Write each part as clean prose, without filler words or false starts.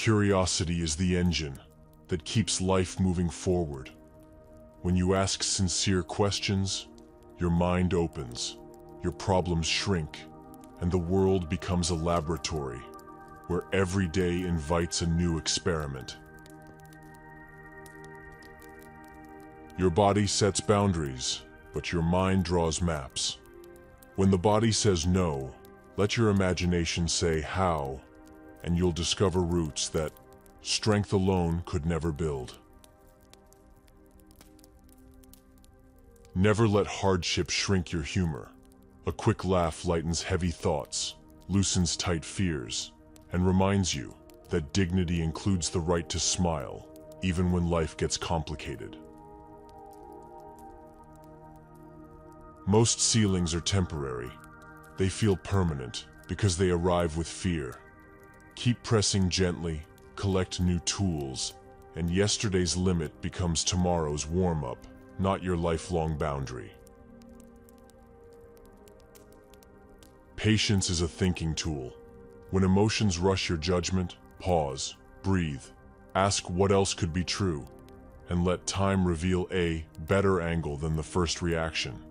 Curiosity is the engine that keeps life moving forward. When you ask sincere questions, your mind opens, your problems shrink, and the world becomes a laboratory where every day invites a new experiment. Your body sets boundaries, but your mind draws maps. When the body says no, let your imagination say how, and you'll discover routes that strength alone could never build. Never let hardship shrink your humor. A quick laugh lightens heavy thoughts, loosens tight fears, and reminds you that dignity includes the right to smile, even when life gets complicated. Most ceilings are temporary. They feel permanent because they arrive with fear. Keep pressing gently, collect new tools, and yesterday's limit becomes tomorrow's warm-up, not your lifelong boundary. Patience is a thinking tool. When emotions rush your judgment, pause, breathe, ask what else could be true, and let time reveal a better angle than the first reaction.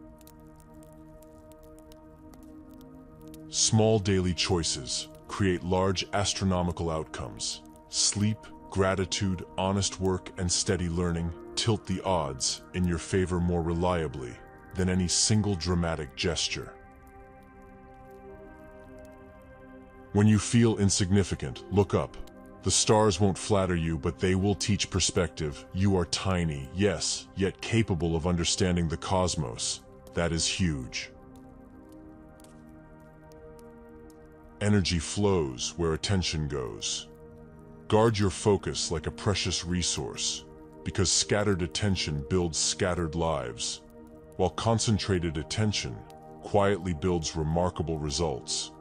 Small daily choices create large astronomical outcomes. Sleep, gratitude, honest work, and steady learning tilt the odds in your favor more reliably than any single dramatic gesture. When you feel insignificant, look up. The stars won't flatter you, but they will teach perspective. You are tiny, yes, yet capable of understanding the cosmos. That is huge. Energy flows where attention goes. Guard your focus like a precious resource, because scattered attention builds scattered lives, while concentrated attention quietly builds remarkable results.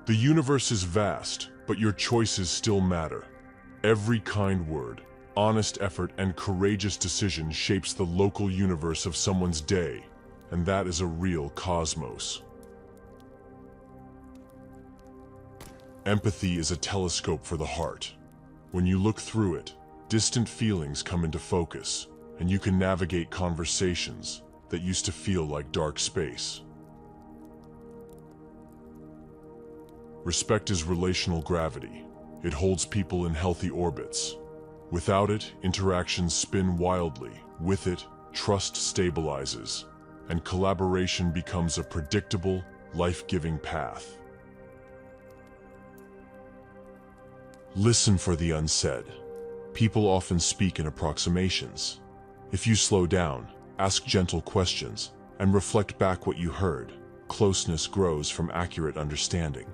The universe is vast, but your choices still matter. Every kind word, honest effort, and courageous decision shapes the local universe of someone's day, and that is a real cosmos. Empathy is a telescope for the heart. When you look through it, distant feelings come into focus, and you can navigate conversations that used to feel like dark space. Respect is relational gravity. It holds people in healthy orbits. Without it, interactions spin wildly. With it, trust stabilizes, and collaboration becomes a predictable, life-giving path. Listen for the unsaid. People often speak in approximations. If you slow down, ask gentle questions, and reflect back what you heard, closeness grows from accurate understanding.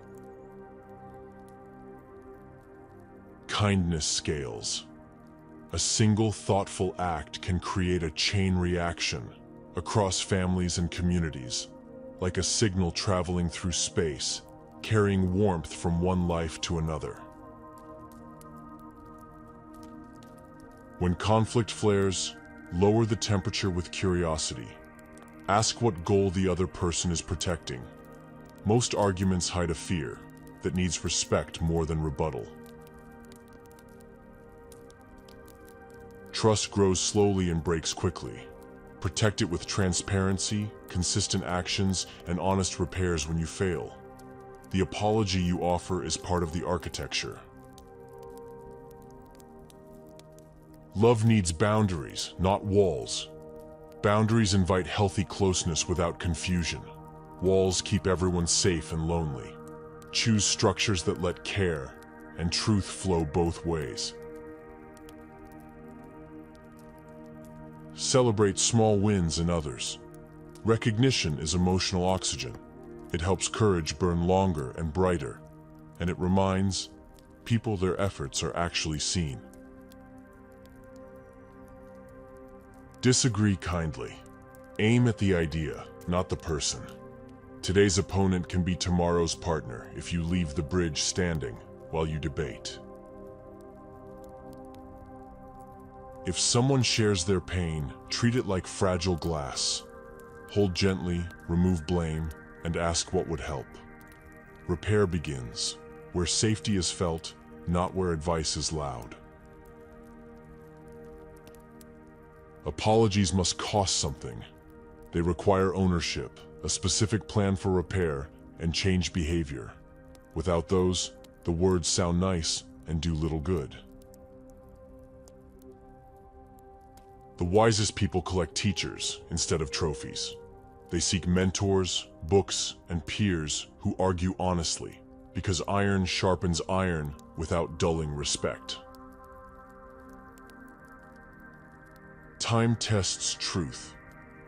Kindness scales. A single thoughtful act can create a chain reaction across families and communities, like a signal traveling through space, carrying warmth from one life to another. When conflict flares, lower the temperature with curiosity. Ask what goal the other person is protecting. Most arguments hide a fear that needs respect more than rebuttal. Trust grows slowly and breaks quickly. Protect it with transparency, consistent actions, and honest repairs when you fail. The apology you offer is part of the architecture. Love needs boundaries, not walls. Boundaries invite healthy closeness without confusion. Walls keep everyone safe and lonely. Choose structures that let care and truth flow both ways. Celebrate small wins in others. Recognition is emotional oxygen. It helps courage burn longer and brighter, and it reminds people their efforts are actually seen. Disagree kindly. Aim at the idea, not the person. Today's opponent can be tomorrow's partner if you leave the bridge standing while you debate. If someone shares their pain, treat it like fragile glass. Hold gently, remove blame, and ask what would help. Repair begins where safety is felt, not where advice is loud. Apologies must cost something. They require ownership, a specific plan for repair, and change behavior. Without those, the words sound nice and do little good. The wisest people collect teachers instead of trophies. They seek mentors, books, and peers who argue honestly, because iron sharpens iron without dulling respect. Time tests truth.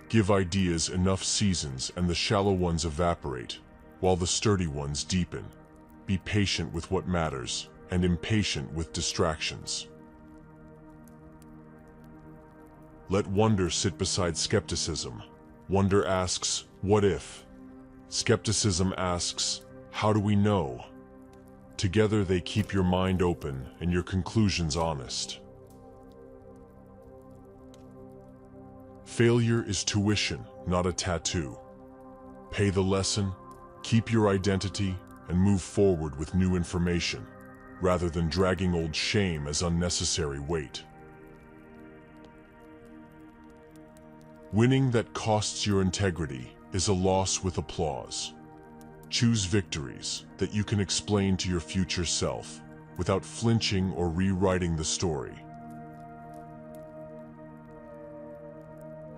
Give ideas enough seasons and the shallow ones evaporate, while the sturdy ones deepen. Be patient with what matters, and impatient with distractions. Let wonder sit beside skepticism. Wonder asks, what if? Skepticism asks, how do we know? Together they keep your mind open and your conclusions honest. Failure is tuition, not a tattoo. Pay the lesson, keep your identity, and move forward with new information, rather than dragging old shame as unnecessary weight. Winning that costs your integrity is a loss with applause. Choose victories that you can explain to your future self without flinching or rewriting the story.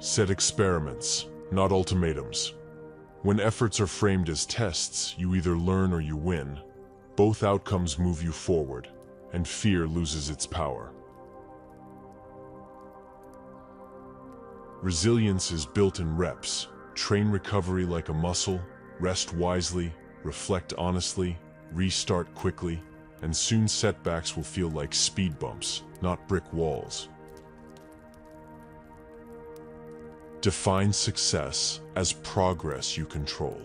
Set experiments, not ultimatums. When efforts are framed as tests, you either learn or you win. Both outcomes move you forward, and fear loses its power. Resilience is built in reps. Train recovery like a muscle, rest wisely, reflect honestly, restart quickly, and soon setbacks will feel like speed bumps, not brick walls. Define success as progress you control.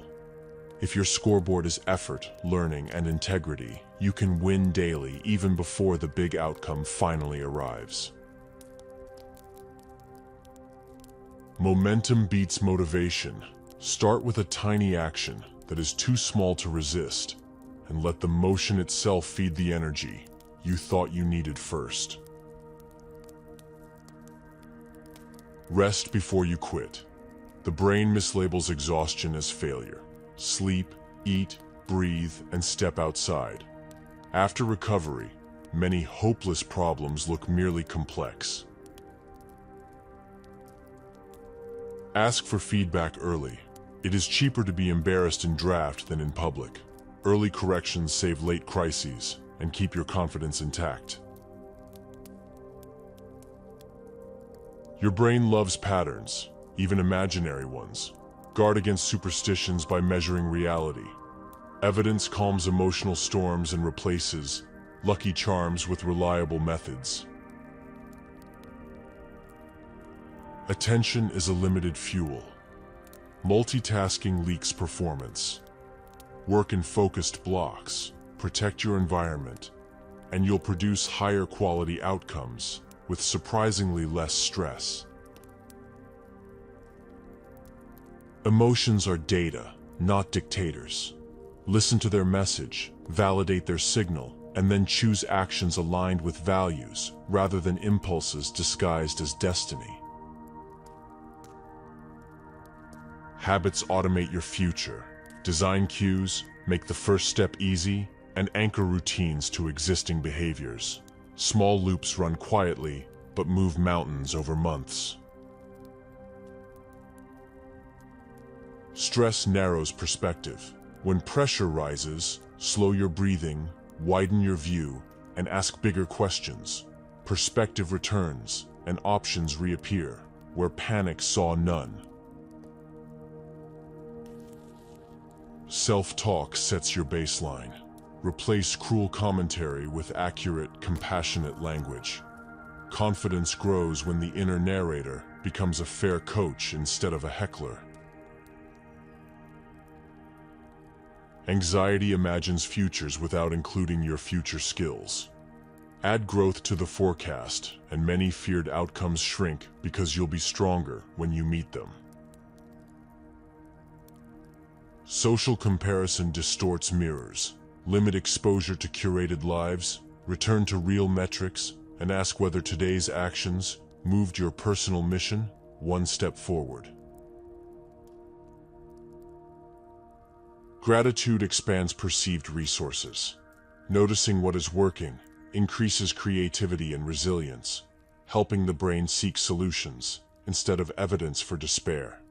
If your scoreboard is effort, learning, and integrity, you can win daily even before the big outcome finally arrives. Momentum beats motivation. Start with a tiny action that is too small to resist, and let the motion itself feed the energy you thought you needed first. Rest before you quit. The brain mislabels exhaustion as failure. Sleep, eat, breathe, and step outside. After recovery, many hopeless problems look merely complex. Ask for feedback early. It is cheaper to be embarrassed in draft than in public. Early corrections save late crises and keep your confidence intact. Your brain loves patterns, even imaginary ones. Guard against superstitions by measuring reality. Evidence calms emotional storms and replaces lucky charms with reliable methods. Attention is a limited fuel. Multitasking leaks performance. Work in focused blocks, protect your environment, and you'll produce higher quality outcomes with surprisingly less stress. Emotions are data, not dictators. Listen to their message, validate their signal, and then choose actions aligned with values rather than impulses disguised as destiny. Habits automate your future. Design cues, make the first step easy, and anchor routines to existing behaviors. Small loops run quietly, but move mountains over months. Stress narrows perspective. When pressure rises, slow your breathing, widen your view, and ask bigger questions. Perspective returns, and options reappear, where panic saw none. Self-talk sets your baseline. Replace cruel commentary with accurate, compassionate language. Confidence grows when the inner narrator becomes a fair coach instead of a heckler. Anxiety imagines futures without including your future skills. Add growth to the forecast, and many feared outcomes shrink because you'll be stronger when you meet them. Social comparison distorts mirrors. Limit exposure to curated lives, return to real metrics, and ask whether today's actions moved your personal mission one step forward. Gratitude expands perceived resources. Noticing what is working increases creativity and resilience, helping the brain seek solutions instead of evidence for despair.